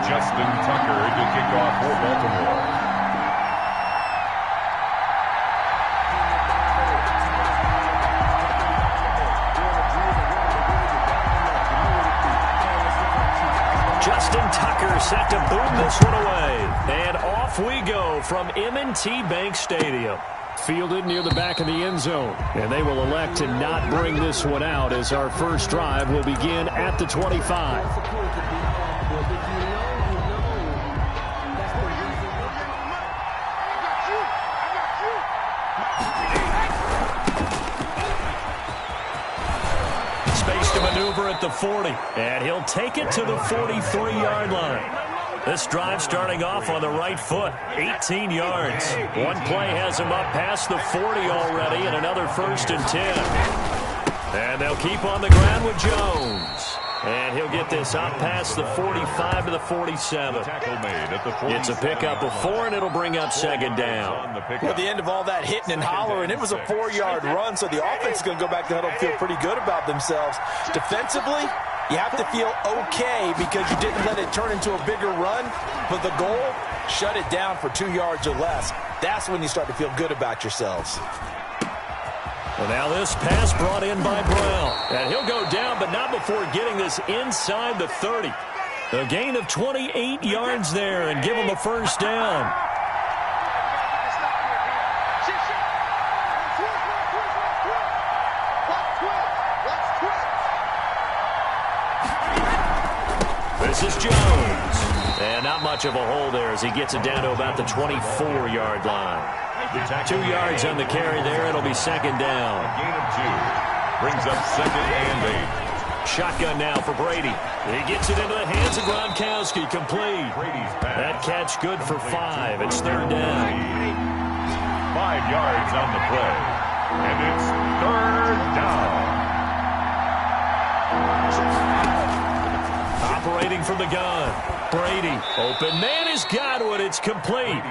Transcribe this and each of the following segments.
Justin Tucker to kick off for Baltimore. Justin Tucker set to boom this one away. And off we go from M&T Bank Stadium. Fielded near the back of the end zone. And they will elect to not bring this one out as our first drive will begin at the 25. Maneuver at the 40, and he'll take it to the 43-yard line. This drive starting off on the right foot, 18 yards. One play has him up past the 40 already, and another 1st and 10. And they'll keep on the ground with Jones. And he'll get this up past the 45 to the 47. It's a pickup of 4, and it'll bring up 2nd down. At the end of all that hitting and hollering, it was a 4-yard run, so the offense is going to go back to huddle and feel pretty good about themselves. Defensively, you have to feel okay because you didn't let it turn into a bigger run, but the goal, shut it down for 2 yards or less. That's when you start to feel good about yourselves. Well, now this pass brought in by Brown. And he'll go down, but not before getting this inside the 30. A gain of 28 yards there and give him a 1st down. This is Jones. And not much of a hole there as he gets it down to about the 24-yard line. 2 yards on the carry there. It'll be 2nd down. A gain of 2. Brings up 2nd and 8. Shotgun now for Brady. He gets it into the hands of Gronkowski. Complete. That catch good for 5. It's 3rd down. 5 yards on the play. And it's 3rd down. Operating from the gun. Brady. Open man has got one. It's complete.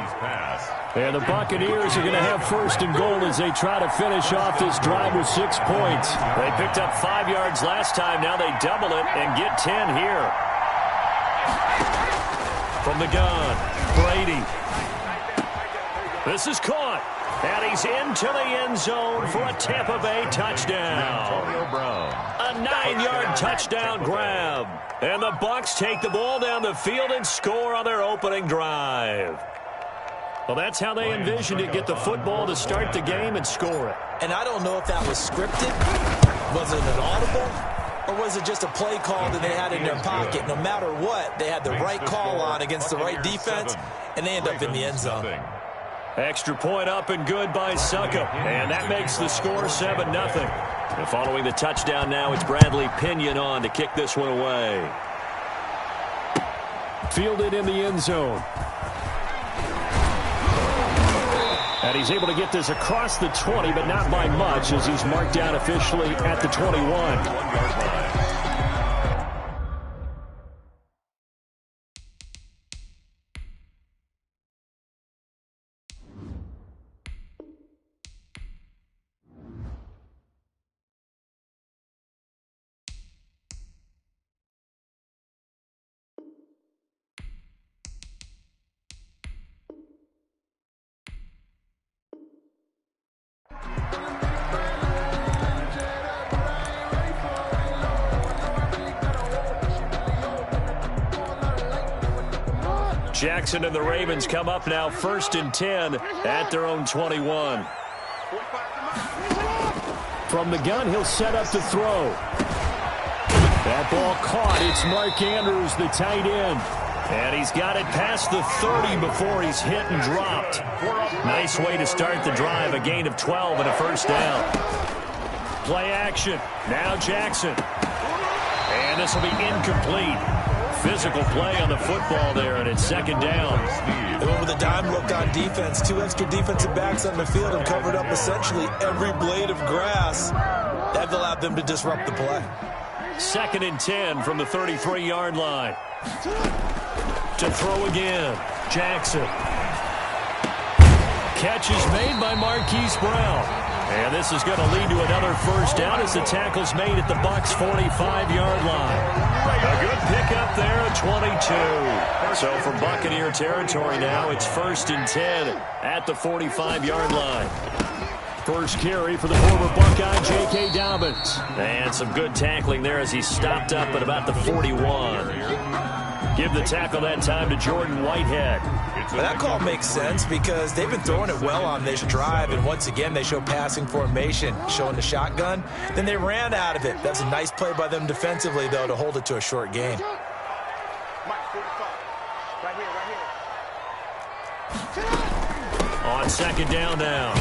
And the Buccaneers are going to have 1st and goal as they try to finish off this drive with 6 points. They picked up 5 yards last time. Now they double it and get 10 here. From the gun, Brady. This is caught. And he's into the end zone for a Tampa Bay touchdown. A 9-yard touchdown grab. And the Bucs take the ball down the field and score on their opening drive. Well, that's how they envisioned it. Get the football to start the game and score it. And I don't know if that was scripted. Was it an audible? Or was it just a play call that they had in their pocket? No matter what, they had the right call on against the right defense, and they end up in the end zone. Extra point up and good by Suckup. And that makes the score 7-0. And following the touchdown now, it's Bradley Pinion on to kick this one away. Fielded in the end zone. And he's able to get this across the 20, but not by much as he's marked down officially at the 21. Jackson and the Ravens come up now 1st and 10 at their own 21. From the gun, he'll set up to throw. That ball caught. It's Mark Andrews, the tight end. And he's got it past the 30 before he's hit and dropped. Nice way to start the drive. A gain of 12 and a 1st down. Play action. Now Jackson. And this will be incomplete. Physical play on the football there, and it's 2nd down. They went with a dime look on defense. 2 extra defensive backs on the field and covered up essentially every blade of grass. That allowed them to disrupt the play. 2nd and 10 from the 33-yard line. To throw again. Jackson. Catch is made by Marquise Brown. And this is going to lead to another 1st down as the tackle's made at the Bucs' 45-yard line. A good pickup there at 22. So from Buccaneer territory now, it's 1st and 10 at the 45-yard line. First carry for the former Buckeye, J.K. Dobbins. And some good tackling there as he stopped up at about the 41. Give the tackle that time to Jordan Whitehead. Well, that call makes sense because they've been throwing it well on this drive, and once again they show passing formation, showing the shotgun. Then they ran out of it. That's a nice play by them defensively, though, to hold it to a short gain. On 2nd down now,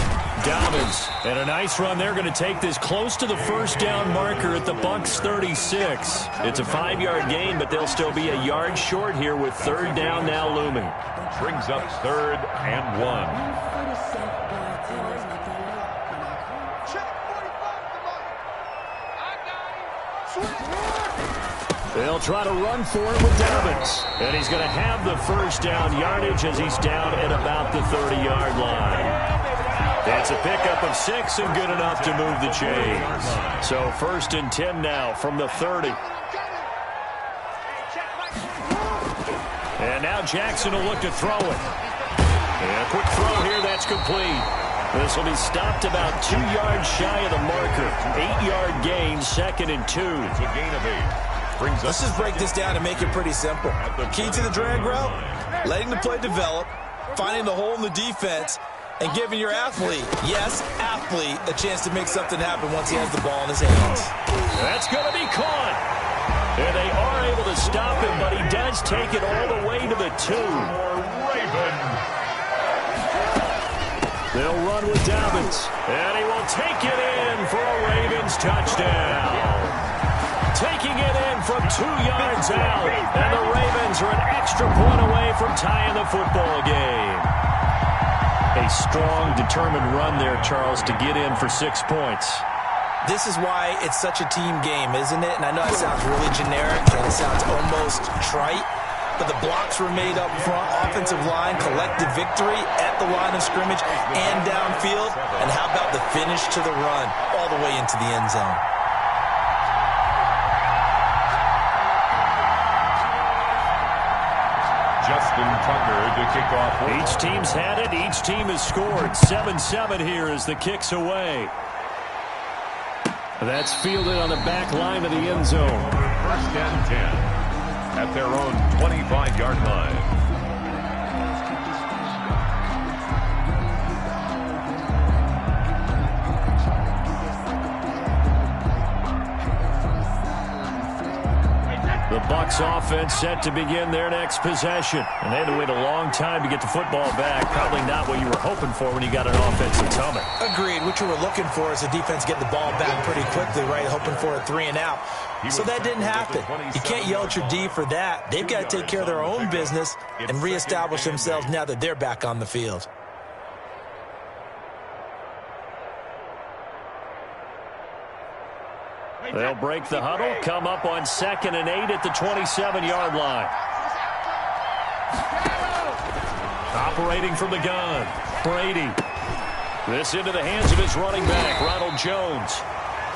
Dobbins. And a nice run. They're going to take this close to the first down marker at the Bucs 36. It's a 5-yard gain, but they'll still be a yard short here with 3rd down now looming. Brings up 3rd and 1. They'll try to run for it with Dobbins. And he's going to have the first down yardage as he's down at about the 30-yard line. It's a pickup of 6 and good enough to move the chains. So 1st and 10 now from the 30. And now Jackson will look to throw it. And a quick throw here, that's complete. This will be stopped about 2 yards shy of the marker. 8-yard gain, 2nd and 2. It's a gain of 8. Let's just break this down and make it pretty simple. Key to the drag route, letting the play develop, finding the hole in the defense, and giving your athlete, yes, athlete, a chance to make something happen once he has the ball in his hands. That's going to be caught. And they are able to stop him, but he does take it all the way to the 2. They'll run with Dobbins, and he will take it in for a Ravens touchdown. Taking it in from 2 yards out, and the Ravens are an extra point away from tying the football game. A strong, determined run there, Charles, to get in for 6 points. This is why it's such a team game, isn't it? And I know it sounds really generic and it sounds almost trite, but the blocks were made up front, offensive line, collective victory at the line of scrimmage and downfield. And how about the finish to the run all the way into the end zone? Justin Tucker to kick off. Each team's had it. Each team has scored. 7-7 here as the kick's away. That's fielded on the back line of the end zone. 1st and 10 at their own 25-yard line. The Bucs offense set to begin their next possession. And they had to wait a long time to get the football back. Probably not what you were hoping for when you got an offensive tumble. Agreed. What you were looking for is the defense getting the ball back pretty quickly, right? Hoping for a 3 and out. So that didn't happen. You can't yell at your D for that. They've got to take care of their own business and reestablish themselves now that they're back on the field. They'll break the huddle, come up on 2nd and 8 at the 27-yard line. Operating from the gun, Brady. This into the hands of his running back, Ronald Jones.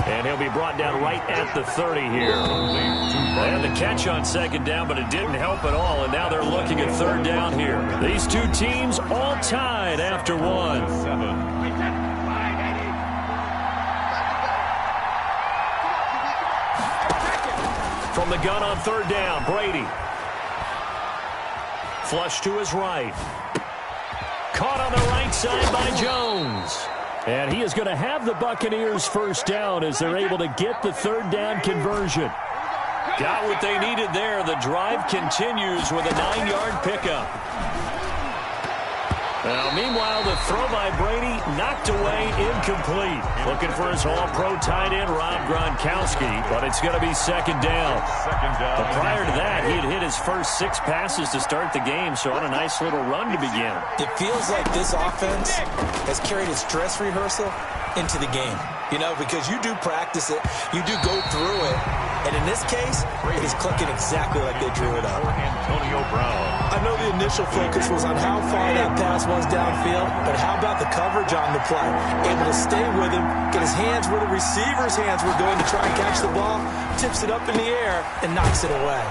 And he'll be brought down right at the 30 here. They had the catch on 2nd down, but it didn't help at all, and now they're looking at 3rd down here. These two teams all tied after 1. From the gun on 3rd down, Brady. Flush to his right. Caught on the right side by Jones. And he is going to have the Buccaneers first down as they're able to get the 3rd down conversion. Got what they needed there. The drive continues with a 9-yard pickup. Now, meanwhile, the throw by Brady knocked away, incomplete. Looking for his all-pro tight end, Rob Gronkowski, but it's going to be 2nd down. But prior to that, he had hit his first 6 passes to start the game, so on a nice little run to begin. It feels like this offense has carried its dress rehearsal into the game. You know, because you do practice it, you do go through it, and in this case, it is clicking exactly like they drew it up. Antonio Brown. I know the initial focus was on how far that pass was downfield, but how about the coverage on the play? Able to stay with him, get his hands where the receiver's hands were going to try and catch the ball, tips it up in the air, and knocks it away.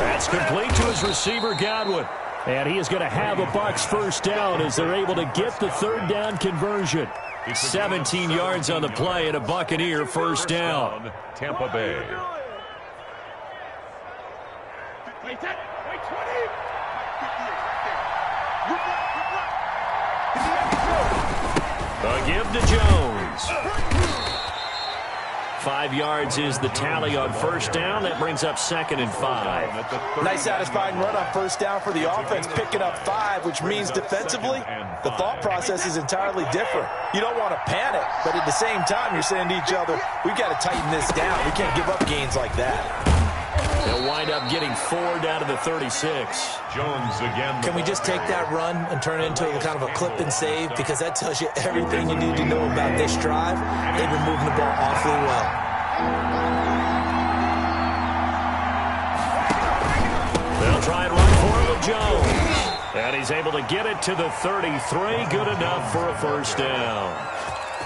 That's complete to his receiver, Godwin. And he is going to have a Bucs first down as they're able to get the third down conversion. 17 yards on the play and a Buccaneer first down. Tampa Bay. A give to Jones. 5 yards is the tally on first down. That brings up 2nd and 5. Nice satisfying run on first down for the offense, picking up 5, which means defensively, the thought process is entirely different. You don't want to panic, but at the same time, you're saying to each other, we've got to tighten this down. We can't give up gains like that. They'll wind up getting 4 down to the 36. Jones again. Can we just take that run and turn it into kind of a clip and save? Because that tells you everything you need to know about this drive. They've been moving the ball awfully well. They'll try and run for it with Jones. And he's able to get it to the 33. Good enough for a first down.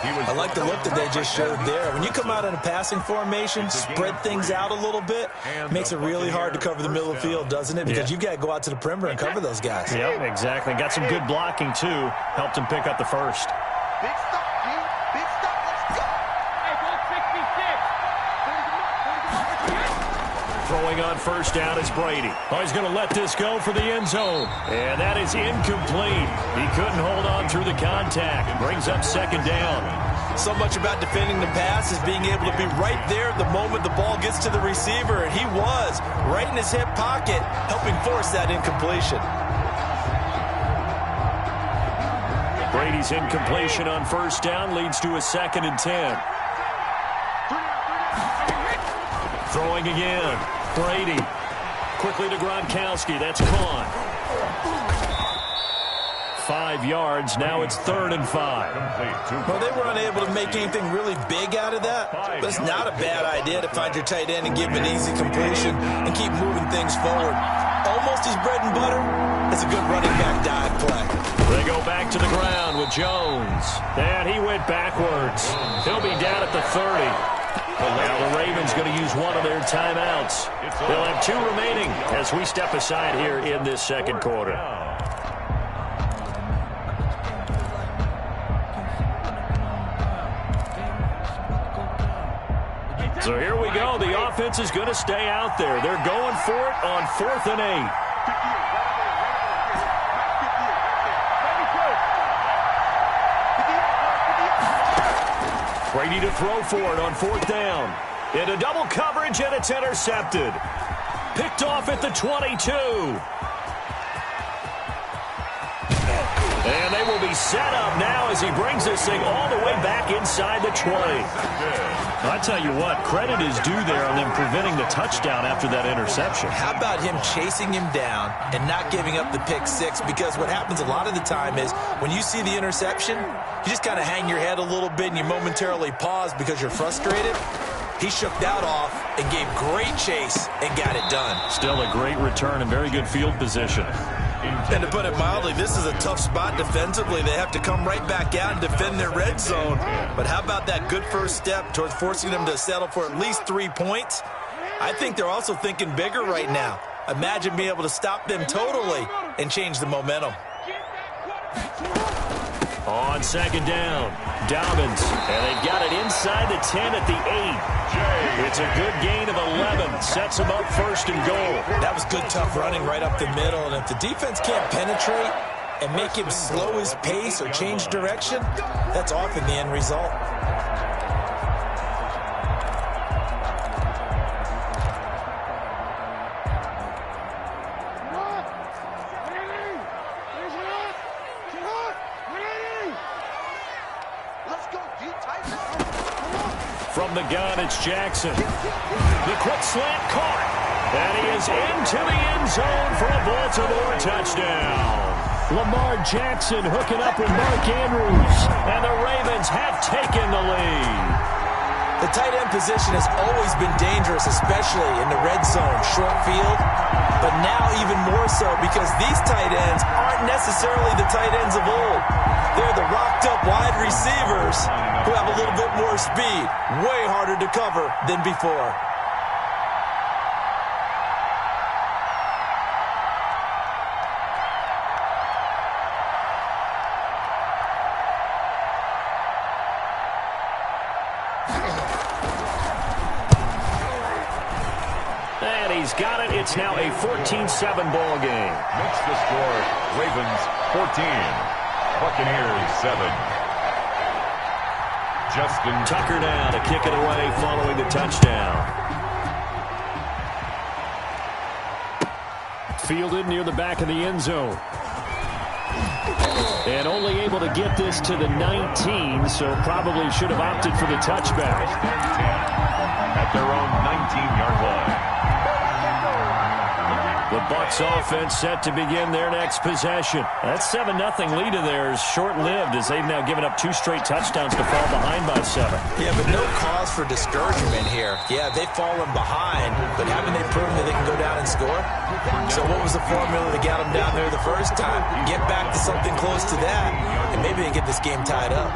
I like the look that they just showed there. When you come out in a passing formation, spread things out a little bit, makes it really hard to cover the middle of the field, doesn't it? Because you've got to go out to the perimeter and cover those guys. Yep, exactly. Got some good blocking, too. Helped him pick up the first. Big stop, G. Big stop. Let's go. Hey, go 66. Throwing on first down is Brady. Oh, he's going to let this go for the end zone. And that is incomplete. He couldn't hold on through the contact. Brings up 2nd down. So much about defending the pass is being able to be right there the moment the ball gets to the receiver. And he was right in his hip pocket, helping force that incompletion. Brady's incompletion on first down leads to a 2nd and 10. Throwing again. Brady. Quickly to Gronkowski. That's caught. 5 yards. Now it's 3rd and 5. Well, they were unable to make anything really big out of that, but it's not a bad idea to find your tight end and give him an easy completion and keep moving things forward. Almost his bread and butter. It's a good running back dive play. They go back to the ground with Jones. And he went backwards. He'll be down at the 30. Now the Ravens going to use one of their timeouts. They'll have 2 remaining as we step aside here in this second quarter. So here we go. The offense is going to stay out there. They're going for it on 4th and 8. Brady to throw for it on 4th down. Into double coverage, and it's intercepted. Picked off at the 22. And they will be set up now as he brings this thing all the way back inside the 20. I tell you what, credit is due there on them preventing the touchdown after that interception. How about him chasing him down and not giving up the pick 6? Because what happens a lot of the time is when you see the interception, you just kind of hang your head a little bit and you momentarily pause because you're frustrated. He shook that off and gave great chase and got it done. Still a great return and very good field position. And to put it mildly, this is a tough spot defensively. They have to come right back out and defend their red zone. But how about that good first step towards forcing them to settle for at least 3 points? I think they're also thinking bigger right now. Imagine being able to stop them totally and change the momentum. On 2nd down, Dobbins, and they've got it inside the 10 at the 8. It's a good gain of 11. Sets them up 1st and goal. That was good, tough running right up the middle. And if the defense can't penetrate and make him slow his pace or change direction, that's often the end result. From the gun, it's Jackson. The quick slant caught. And he is into the end zone for a Baltimore touchdown. Lamar Jackson hooking up with Mark Andrews. And the Ravens have taken the lead. The tight end position has always been dangerous, especially in the red zone, short field. but now even more so because these tight ends aren't necessarily the tight ends of old. They're the rocked-up wide receivers who have a little bit more speed. Way harder to cover than before. And he's got it. It's now a 14-7 ball game. Makes the score Ravens 14, Buccaneers 7. Justin Tucker now to kick it away following the touchdown. Fielded near the back of the end zone. And only able to get this to the 19, so probably should have opted for the touchback. At their own 19-yard line. The Bucs offense set to begin their next possession. That 7-0 lead of theirs short-lived as they've now given up 2 straight touchdowns to fall behind by 7. Yeah, but no cause for discouragement here. Yeah, they've fallen behind, but haven't they proven that they can go down and score? So what was the formula that got them down there the first time? Get back to something close to that, and maybe they get this game tied up.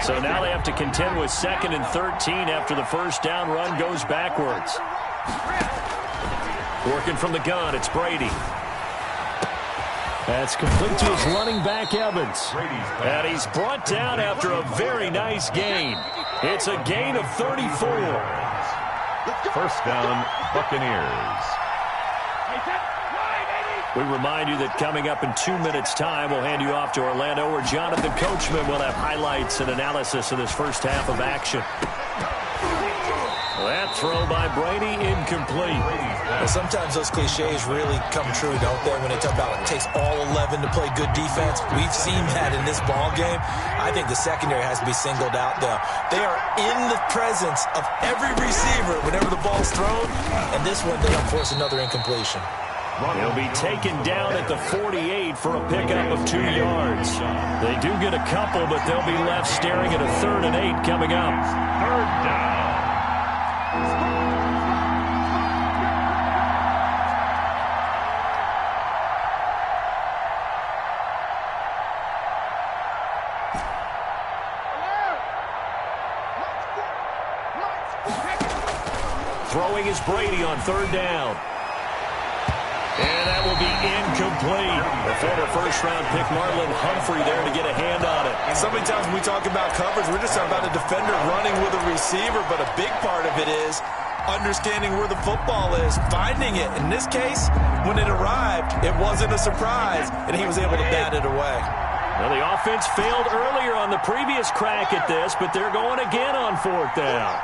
So now they have to contend with 2nd and 13 after the first down run goes backwards. Working from the gun, it's Brady. That's complete to his running back, Evans. And he's brought down after a very nice gain. It's a gain of 34. First down, Buccaneers. We remind you that coming up in 2 minutes' time, we'll hand you off to Orlando, where Jonathan Coachman will have highlights and analysis of this first half of action. That throw by Brady, incomplete. Well, sometimes those cliches really come true, don't they? When they talk about it takes all 11 to play good defense. We've seen that in this ball game. I think the secondary has to be singled out, though. They are in the presence of every receiver whenever the ball's thrown, and this one, they don't force another incompletion. He'll be taken down at the 48 for a pickup of 2 yards. They do get a couple, but they'll be left staring at a 3rd and 8 coming up. 3rd down. Throwing is Brady on 3rd down. And that will be incomplete. The former first-round pick Marlon Humphrey there to get a hand on it. So many times when we talk about coverage, we're just talking about a defender running with a receiver, but a big part of it is understanding where the football is, finding it. In this case, when it arrived, it wasn't a surprise, and he was able to bat it away. Well, the offense failed earlier on the previous crack at this, but they're going again on 4th down.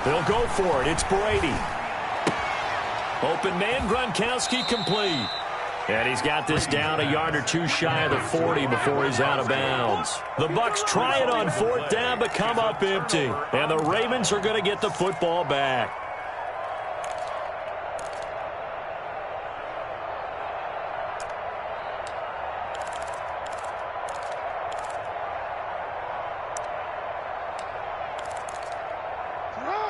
They'll go for it. It's Brady. Open man, Gronkowski complete. And he's got this down a yard or 2 shy of the 40 before he's out of bounds. The Bucs try it on 4th down, but come up empty. And the Ravens are going to get the football back.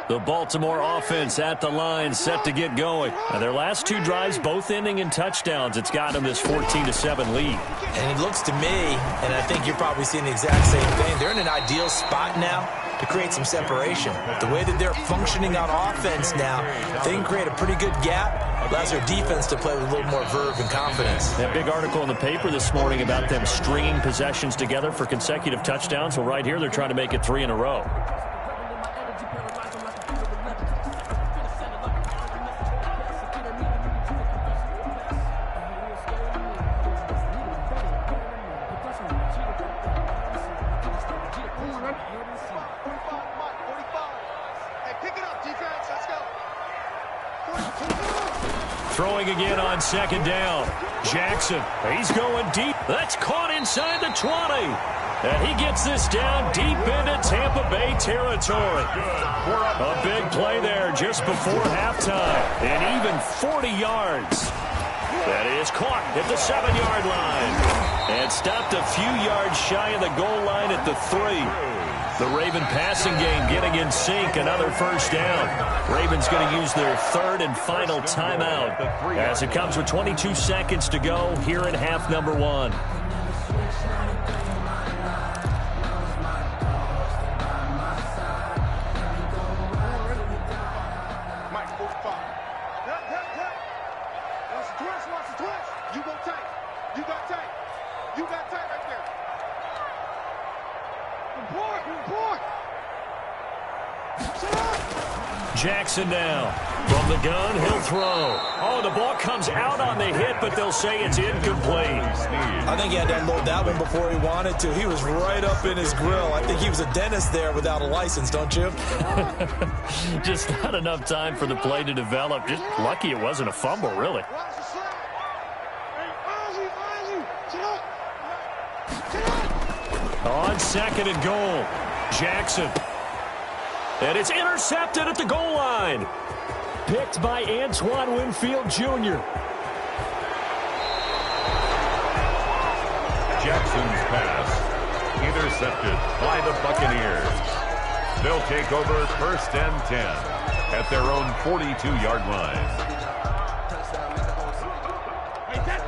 The Baltimore offense at the line, set to get going. Now, their last 2 drives, both ending in touchdowns. It's got them this 14-7 lead. And it looks to me, and I think you're probably seeing the exact same thing, they're in an ideal spot now to create some separation. The way that they're functioning on offense now, they can create a pretty good gap. Allows their defense to play with a little more verve and confidence. That big article in the paper this morning about them stringing possessions together for consecutive touchdowns. Well, right here, they're trying to make it 3 in a row. Throwing again on 2nd down. Jackson, he's going deep. That's caught inside the 20. And he gets this down deep into Tampa Bay territory. A big play there just before halftime. And even 40 yards. That is caught at the 7-yard line. And stopped a few yards shy of the goal line at the 3. The Raven passing game getting in sync. Another first down. Ravens going to use their third and final timeout as it comes with 22 seconds to go here in half number 1. Jackson now. From the gun, he'll throw. Oh, the ball comes out on the hit, but they'll say it's incomplete. I think he had to unload that one before he wanted to. He was right up in his grill. I think he was a dentist there without a license, don't you? Just not enough time for the play to develop. Just lucky it wasn't a fumble, really. On second and goal, Jackson. And it's intercepted at the goal line. Picked by Antoine Winfield Jr. Jackson's pass intercepted by the Buccaneers. They'll take over first and 10 at their own 42-yard line.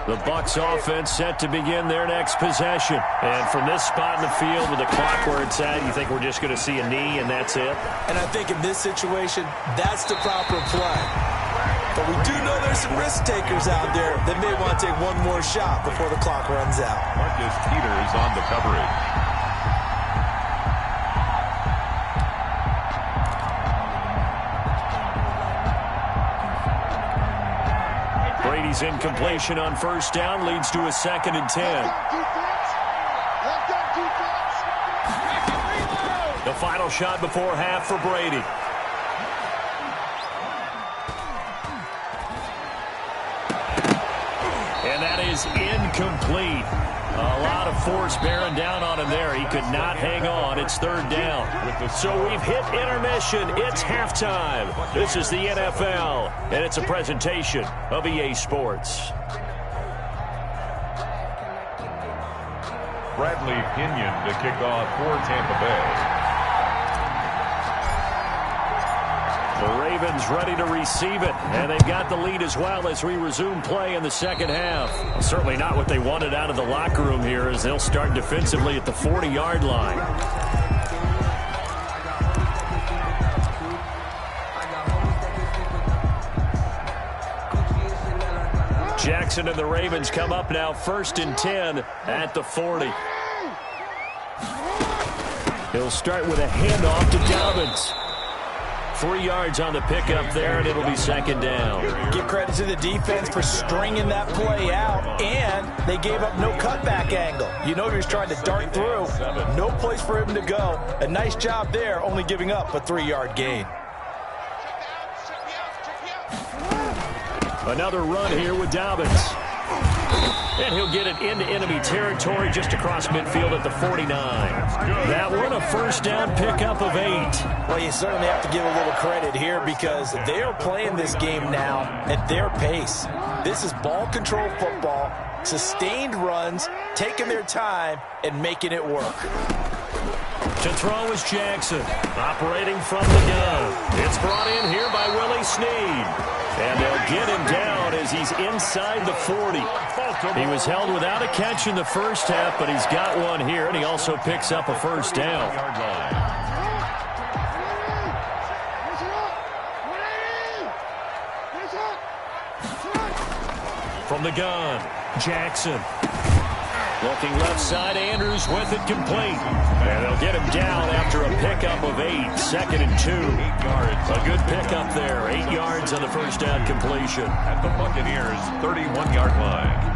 The Bucs offense set to begin their next possession. And from this spot in the field with the clock where it's at, you think we're just going to see a knee and that's it? And I think in this situation, that's the proper play. But we do know there's some risk takers out there that may want to take one more shot before the clock runs out. Marcus Peters on the coverage. Brady's incompletion on first down leads to a second and 10. The final shot before half for Brady. And that is incomplete. A lot of force bearing down on him there. He could not hang on. It's third down. So we've hit intermission. It's halftime. This is the NFL, and it's a presentation of EA Sports. Bradley Pinion to kick off for Tampa Bay. The Ravens ready to receive it, and they've got the lead as well as we resume play in the second half. Certainly not what they wanted out of the locker room here as they'll start defensively at the 40-yard line. Jackson and the Ravens come up now first and 10 at the 40. He'll start with a handoff to Dobbins. 3 yards on the pickup there, and it'll be second down. Give credit to the defense for stringing that play out, and they gave up no cutback angle. You know he was trying to dart through. No place for him to go. A nice job there, only giving up a 3-yard gain. Another run here with Dobbins. And he'll get it into enemy territory just across midfield at the 49. That one, a first down pickup of 8. Well, you certainly have to give a little credit here because they are playing this game now at their pace. This is ball control football, sustained runs, taking their time, and making it work. To throw is Jackson, operating from the gun. It's brought in here by Willie Snead. And they'll get him down as he's inside the 40. He was held without a catch in the first half, but he's got one here, and he also picks up a first down. From the gun, Jackson. Looking left side, Andrews with it complete. And they'll get him down after a pickup of 8. Second and 2. 8 yards. A good pickup there. 8 yards on the first down completion. At the Buccaneers' 31-yard line.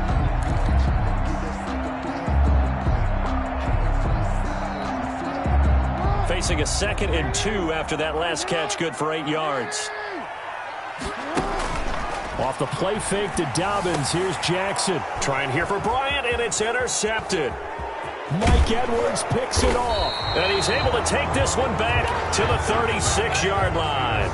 Facing a second and 2 after that last catch, good for 8 yards. Off the play fake to Dobbins, here's Jackson. Trying here for Bryant, and it's intercepted. Mike Edwards picks it off. And he's able to take this one back to the 36-yard line.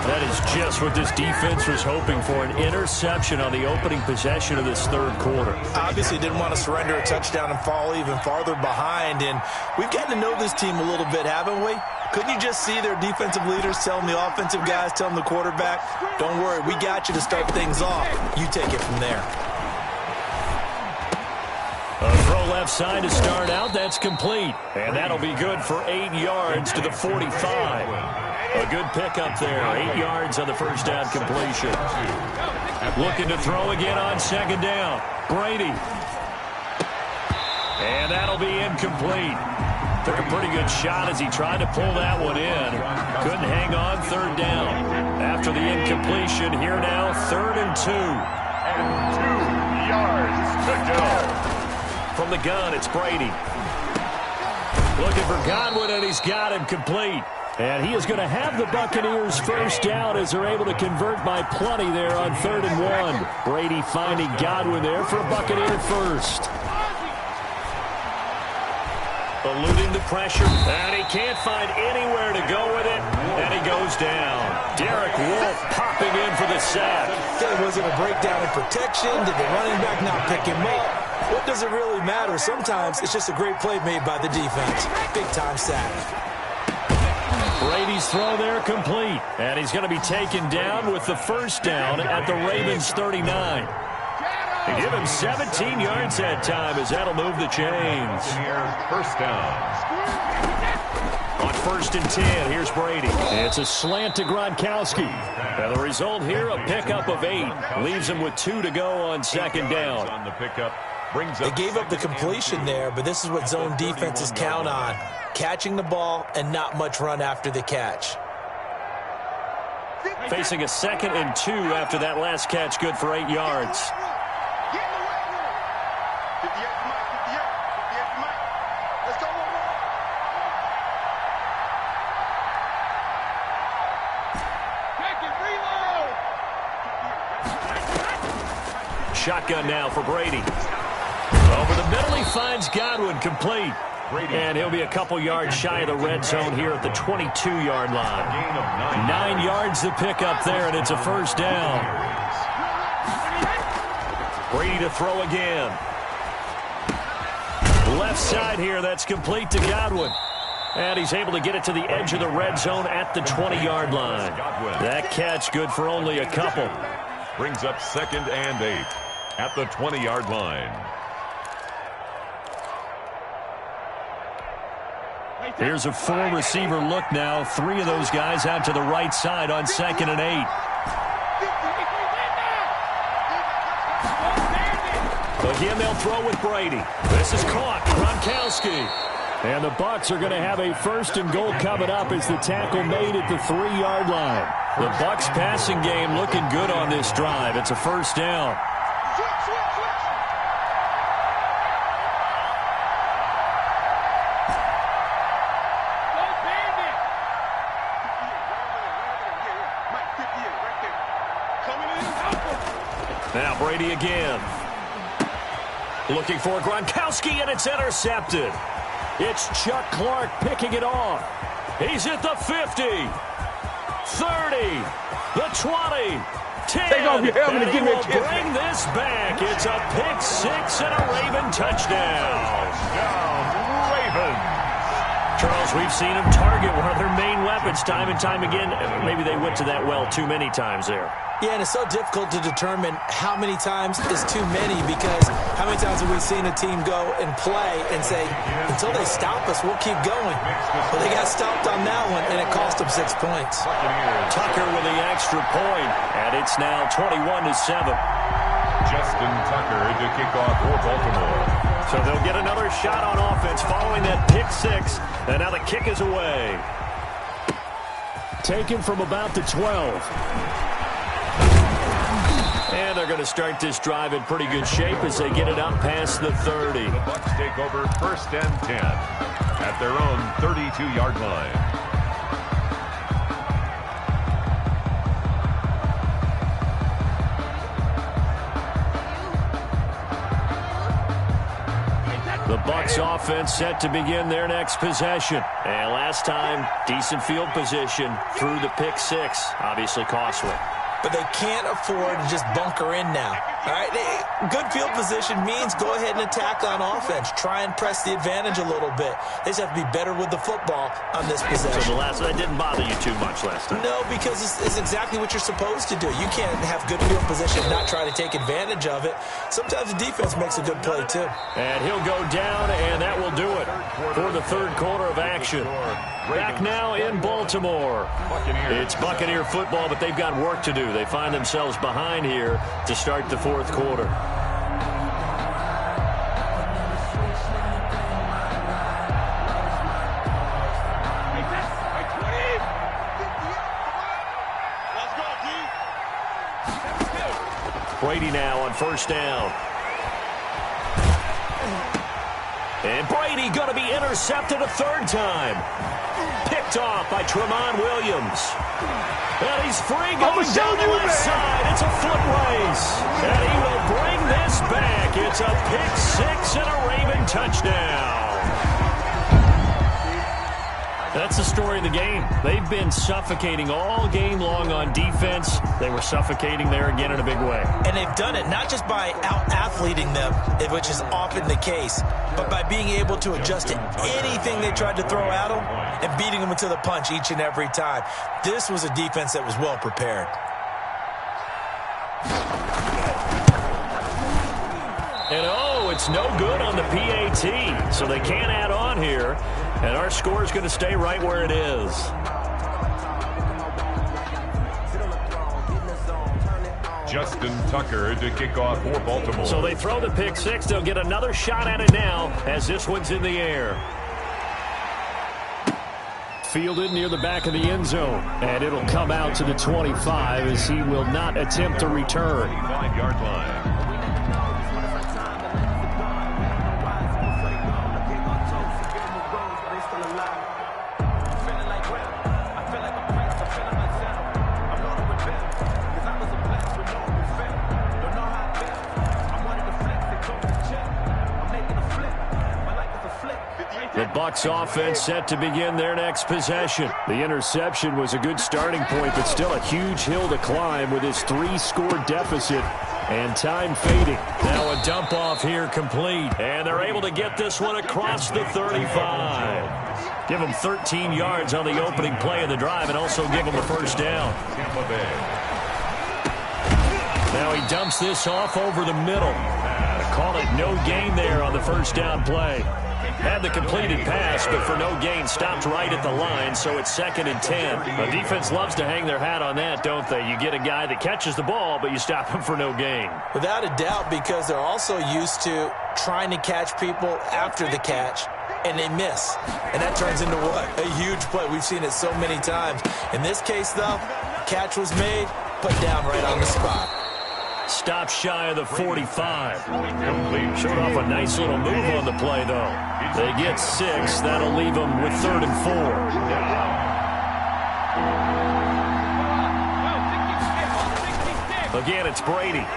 That is just what this defense was hoping for, an interception on the opening possession of this third quarter. Obviously didn't want to surrender a touchdown and fall even farther behind, and we've gotten to know this team a little bit, haven't we? Couldn't you just see their defensive leaders telling the offensive guys, telling the quarterback, don't worry, we got you to start things off. You take it from there. A throw left side to start out. That's complete. And that'll be good for 8 yards to the 45. A good pickup there. 8 yards on the first down completion. Looking to throw again on second down. Brady. And that'll be incomplete. Took a pretty good shot as he tried to pull that one in. Couldn't hang on third down. After the incompletion, here now, 3rd and 2. And 2 yards to go. From the gun, it's Brady. Looking for Godwin, and he's got him complete. And he is going to have the Buccaneers first down as they're able to convert by plenty there on 3rd and 1. Brady finding Godwin there for a Buccaneer first. Eluding the pressure, and he can't find anywhere to go with it, and he goes down. Derek Wolfe popping in for the sack. Was it a breakdown in protection? Did the running back not pick him up? What does it really matter? Sometimes it's just a great play made by the defense. Big-time sack. Brady's throw there complete, and he's going to be taken down with the first down at the Ravens' 39. They give him 17 yards that time as that'll move the chains. First down. On 1st and 10, here's Brady. It's a slant to Gronkowski. And the result here, a pickup of 8. Leaves him with 2 to go on second down. On the pickup. They gave up the completion there, but this is what zone defenses count on. Catching the ball and not much run after the catch. Facing a 2nd and 2 after that last catch, good for 8 yards. Shotgun now for Brady. Over the middle, he finds Godwin complete. And he'll be a couple yards shy of the red zone here at the 22-yard line. 9 yards to pick up there, and it's a first down. Brady to throw again. Left side here, that's complete to Godwin. And he's able to get it to the edge of the red zone at the 20-yard line. That catch good for only a couple. Brings up 2nd and 8 at the 20-yard line. Here's a 4-receiver look now. 3 of those guys out to the right side on 2nd and 8. Again, they'll throw with Brady. This is caught. Gronkowski. And the Bucs are going to have a 1st and goal coming up as the tackle made at the 3-yard line. The Bucs passing game looking good on this drive. It's a first down. Now Brady again. Looking for Gronkowski, and it's intercepted. It's Chuck Clark picking it off. He's at the 50, 30, the 20, 10. Take off your helmet and give me a kiss. Bring this back. It's a pick 6 and a Raven touchdown. Ravens. Charles, we've seen them target one of their main weapons time and time again. Maybe they went to that well too many times there. Yeah, and it's so difficult to determine how many times is too many, because how many times have we seen a team go and play and say, until they stop us, we'll keep going. But they got stopped on that one, and it cost them 6 points. Tucker with the extra point, and it's now 21-7. Justin Tucker to kick off for Baltimore. So they'll get another shot on offense following that pick 6, and now the kick is away. Taken from about the 12. And they're going to start this drive in pretty good shape as they get it up past the 30. The Bucs take over 1st and 10 at their own 32-yard line. The The Bucs offense set to begin their next possession. And last time, decent field position through the pick six. Obviously costly. But they can't afford to just bunker in now. All right, good field position means go ahead and attack on offense. Try and press the advantage a little bit. They just have to be better with the football on this possession. So that didn't bother you too much last time? No, because it's exactly what you're supposed to do. You can't have good field position and not try to take advantage of it. Sometimes the defense makes a good play, too. And he'll go down, and that will do it for the third quarter of action. Back now in Baltimore. It's Buccaneer football, but they've got work to do. They find themselves behind here to start the fourth quarter. Brady now on first down. And Brady going to be intercepted a third time. Picked off by Tramon Williams. And he's free going down the left side. It's a foot race. And he will bring this back. It's a pick six and a Raven touchdown. That's the story of the game. They've been suffocating all game long on defense. They were suffocating there again in a big way. And they've done it not just by out-athleting them, which is often the case, but by being able to adjust to anything they tried to throw at them and beating them into the punch each and every time. This was a defense that was well prepared. And it's no good on the PAT, so they can't add on here. And our score is going to stay right where it is. Justin Tucker to kick off for Baltimore. So they throw the pick six. They'll get another shot at it now as this one's in the air. Fielded near the back of the end zone. And it'll come out to the 25 as he will not attempt to return. 5-yard line. The Bucs offense set to begin their next possession. The interception was a good starting point, but still a huge hill to climb with his 3-score deficit and time fading. Now a dump off here complete, and they're able to get this one across the 35. Give them 13 yards on the opening play of the drive and also give them a first down. Now he dumps this off over the middle. Call it no gain there on the first down play. Had the completed pass, but for no gain, stopped right at the line, so it's 2nd and 10. The defense loves to hang their hat on that, don't they? You get a guy that catches the ball, but you stop him for no gain. Without a doubt, because they're also used to trying to catch people after the catch, and they miss. And that turns into what? A huge play. We've seen it so many times. In this case, though, catch was made, put down right on the spot. Stop shy of the 45. Showed off a nice little move on the play, though. They get 6. That'll leave them with 3rd and 4. Again, it's Brady.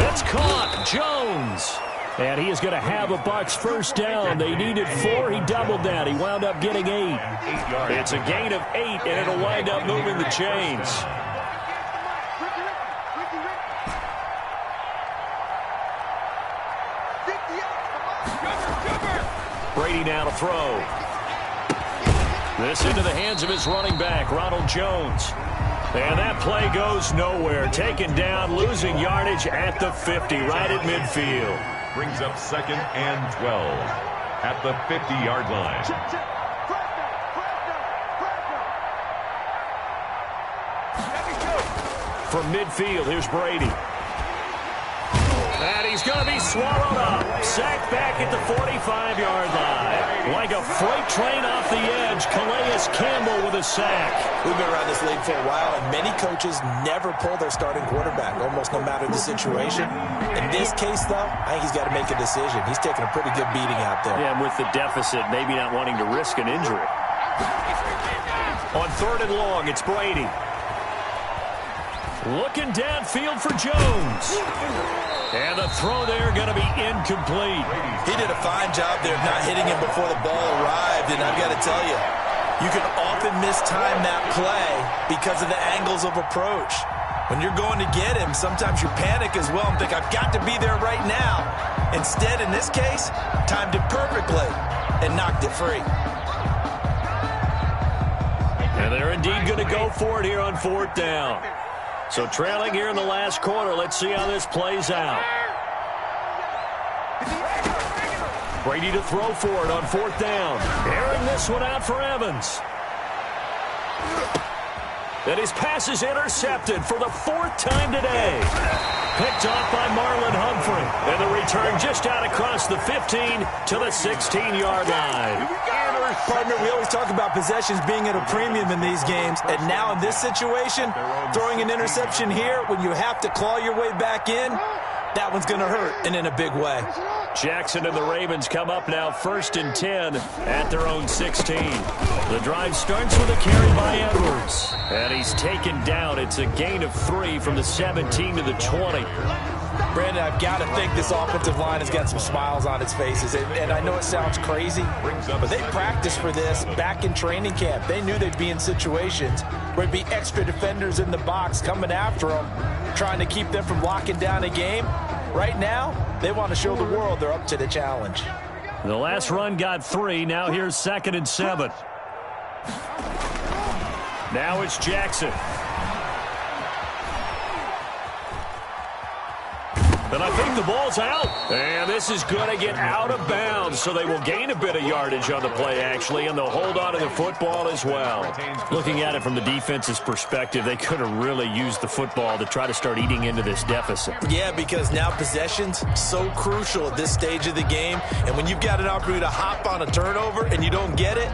It's caught. Jones. And he is going to have a Bucs first down. They needed 4. He doubled that. He wound up getting 8. It's a gain of 8, and it'll wind up moving the chains. Brady now to throw. This into the hands of his running back, Ronald Jones. And that play goes nowhere. Taken down, losing yardage at the 50, right at midfield. Brings up 2nd and 12 at the 50-yard line. From midfield, here's Brady. And he's going to be swallowed up. Sacked back at the 45-yard line. Like a freight train off the edge, Calais Campbell with a sack. We've been around this league for a while, and many coaches never pull their starting quarterback, almost no matter the situation. In this case, though, I think he's got to make a decision. He's taking a pretty good beating out there. Yeah, and with the deficit, maybe not wanting to risk an injury. On 3rd and long, it's Brady. Looking downfield for Jones. And the throw there going to be incomplete. He did a fine job there of not hitting him before the ball arrived, and I've got to tell you, you can often mistime that play because of the angles of approach. When you're going to get him, sometimes you panic as well and think, I've got to be there right now. Instead, in this case, timed it perfectly and knocked it free. And they're indeed going to go for it here on 4th down. So trailing here in the last quarter. Let's see how this plays out. Brady to throw for it on 4th down. Airing this one out for Evans. And his pass is intercepted for the 4th time today. Picked off by Marlon Humphrey. And the return just out across the 15 to the 16-yard line. Partner, we always talk about possessions being at a premium in these games. And now in this situation, throwing an interception here when you have to claw your way back in, that one's going to hurt, and in a big way. Jackson and the Ravens come up now 1st and 10 at their own 16. The drive starts with a carry by Edwards. And he's taken down. It's a gain of 3 from the 17 to the 20. Brandon, I've got to think this offensive line has got some smiles on its faces. And I know it sounds crazy, but they practiced for this back in training camp. They knew they'd be in situations where there'd be extra defenders in the box coming after them, trying to keep them from locking down a game. Right now, they want to show the world they're up to the challenge. The last run got 3. Now here's 2nd and 7. Now it's Jackson. And I think the ball's out. And this is going to get out of bounds, so they will gain a bit of yardage on the play, actually, and they'll hold on to the football as well. Looking at it from the defense's perspective, they could have really used the football to try to start eating into this deficit. Yeah, because now possession's so crucial at this stage of the game, and when you've got an opportunity to hop on a turnover and you don't get it,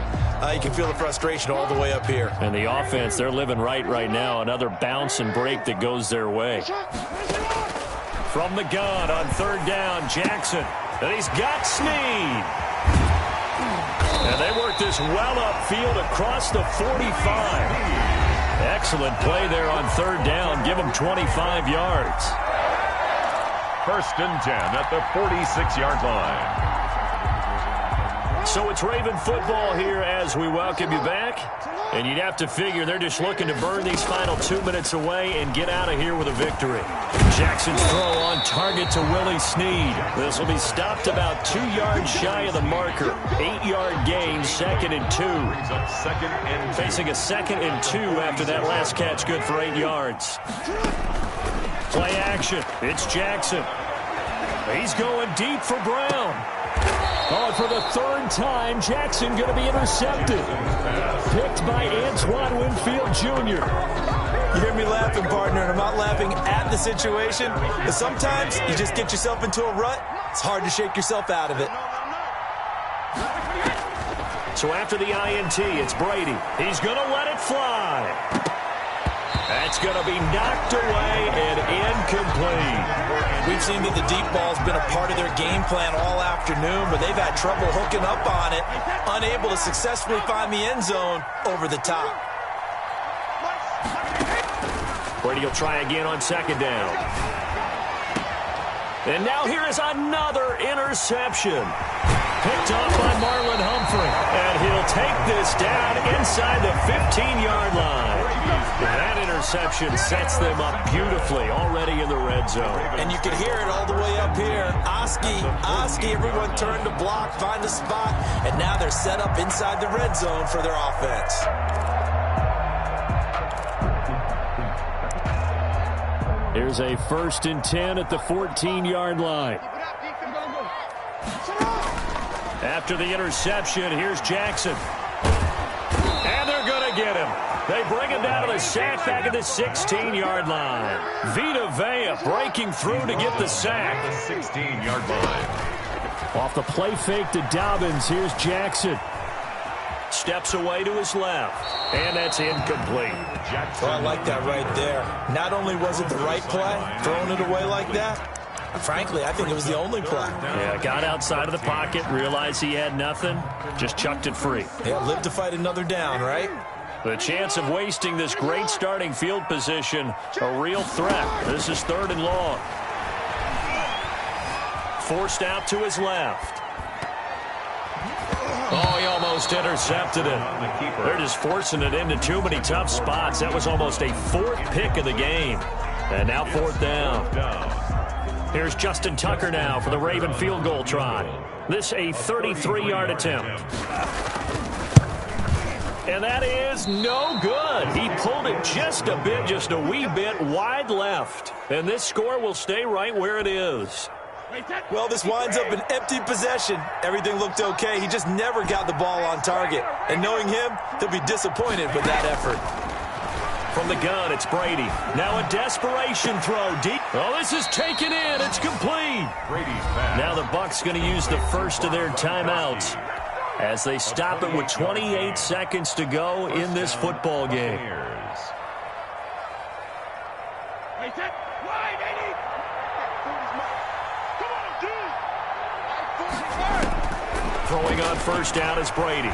you can feel the frustration all the way up here. And the offense, they're living right now. Another bounce and break that goes their way. From the gun on 3rd down, Jackson. And he's got Snead. And they work this well upfield across the 45. Excellent play there on 3rd down. Give them 25 yards. 1st and 10 at the 46-yard line. So it's Raven football here as we welcome you back. And you'd have to figure they're just looking to burn these final 2 minutes away and get out of here with a victory. Jackson's throw on target to Willie Snead. This will be stopped about 2 yards shy of the marker. 8-yard gain, 2nd and 2. Facing a 2nd and 2 after that last catch, good for 8 yards. Play action. It's Jackson. He's going deep for Brown. Oh, for the 3rd time, Jackson going to be intercepted. Picked by Antoine Winfield Jr. You hear me laughing, partner, and I'm not laughing at the situation, but sometimes you just get yourself into a rut. It's hard to shake yourself out of it. So after the INT, it's Brady. He's going to let it fly. That's going to be knocked away and incomplete. We've seen that the deep ball's been a part of their game plan all afternoon, but they've had trouble hooking up on it, unable to successfully find the end zone over the top. Brady will try again on 2nd down. And now here is another interception. Picked off by Marlon Humphrey. And he'll take this down inside the 15-yard line. That interception sets them up beautifully already in the red zone. And you can hear it all the way up here. Oski, everyone turned to block, find a spot, and now they're set up inside the red zone for their offense. Here's a 1st and 10 at the 14-yard line. After the interception, here's Jackson. And they're going to get him. They bring him down to the sack back at the 16-yard line. Vita Vea breaking through to get the sack. The 16-yard line. Off the play fake to Dobbins, here's Jackson. Steps away to his left. And that's incomplete. Well, I like that right there. Not only was it the right play, throwing it away like that, frankly, I think it was the only play. Yeah, got outside of the pocket, realized he had nothing, just chucked it free. Yeah, live to fight another down, right? The chance of wasting this great starting field position, a real threat. This is 3rd and long. Forced out to his left. Oh, he almost intercepted it. They're just forcing it into too many tough spots. That was almost a 4th pick of the game. And now 4th down. Here's Justin Tucker now for the Raven field goal try. This a 33-yard attempt. And that is no good. He pulled it just a wee bit wide left. And this score will stay right where it is. Well, this winds up an empty possession. Everything looked okay. He just never got the ball on target. And knowing him, he'll be disappointed with that effort. From the gun, it's Brady. Now a desperation throw deep. Oh, this is taken in. It's complete. Now the Bucs going to use the first of their timeouts as they stop it with 28 seconds to go in this football game. Throwing on first down is Brady.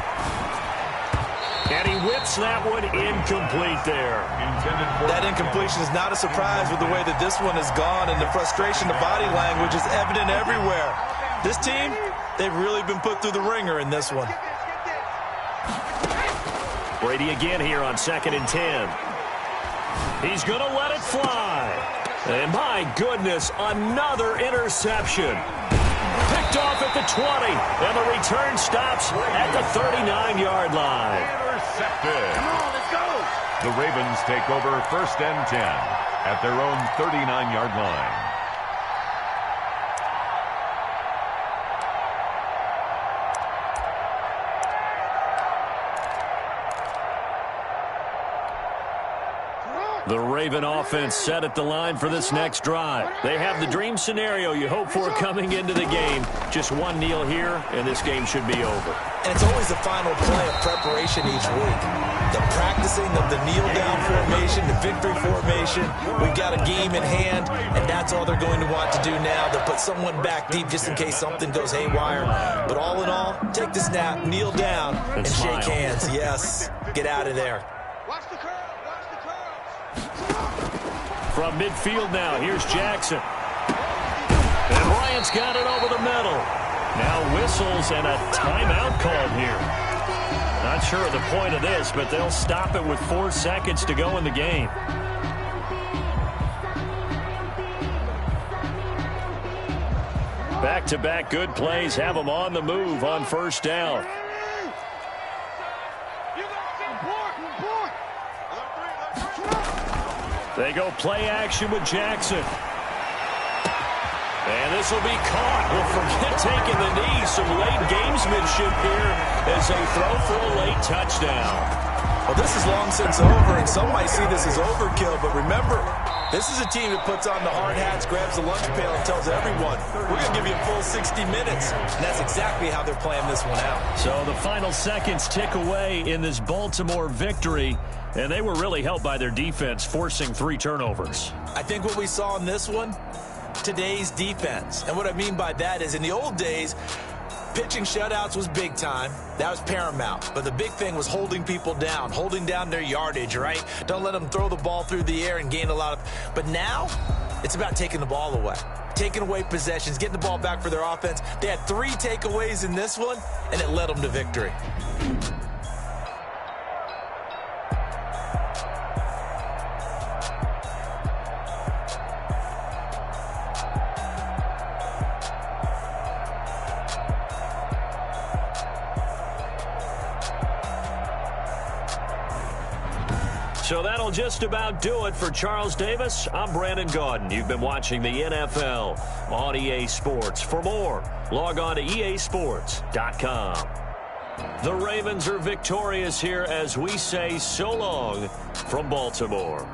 And he whips that one incomplete there. That incompletion is not a surprise with the way that this one has gone, and the frustration, the body language is evident everywhere. This team, they've really been put through the ringer in this one. Brady again here on 2nd and 10. He's going to let it fly. And my goodness, another interception. Picked off at the 20, and the return stops at the 39-yard line. Intercepted. Come on, let's go. The Ravens take over 1st and 10 at their own 39-yard line. The Raven offense set at the line for this next drive. They have the dream scenario you hope for coming into the game. Just one kneel here, and this game should be over. And it's always the final play of preparation each week. The practicing of the kneel-down formation, the victory formation. We've got a game in hand, and that's all they're going to want to do now. They'll put someone back deep just in case something goes haywire. But all in all, take the snap, kneel down, and shake hands. Yes, get out of there. Watch the curve. From midfield now, here's Jackson. And Bryant's got it over the middle. Now whistles and a timeout called here. Not sure of the point of this, but they'll stop it with 4 seconds to go in the game. Back-to-back good plays have them on the move on first down. They go play action with Jackson. And this will be caught. Well, forget taking the knee. Some late gamesmanship here as they throw for a late touchdown. Well, this is long since over, and some might see this as overkill. But remember, this is a team that puts on the hard hats, grabs the lunch pail, and tells everyone, we're going to give you a full 60 minutes. And that's exactly how they're playing this one out. So the final seconds tick away in this Baltimore victory. And they were really helped by their defense, forcing 3 turnovers. I think what we saw in this one, today's defense. And what I mean by that is in the old days, pitching shutouts was big time. That was paramount. But the big thing was holding people down, holding down their yardage, right? Don't let them throw the ball through the air and gain a lot of... But now, it's about taking the ball away. Taking away possessions, getting the ball back for their offense. They had 3 takeaways in this one, and it led them to victory. So that'll just about do it for Charles Davis. I'm Brandon Gaudin. You've been watching the NFL on EA Sports. For more, log on to easports.com. The Ravens are victorious here as we say so long from Baltimore.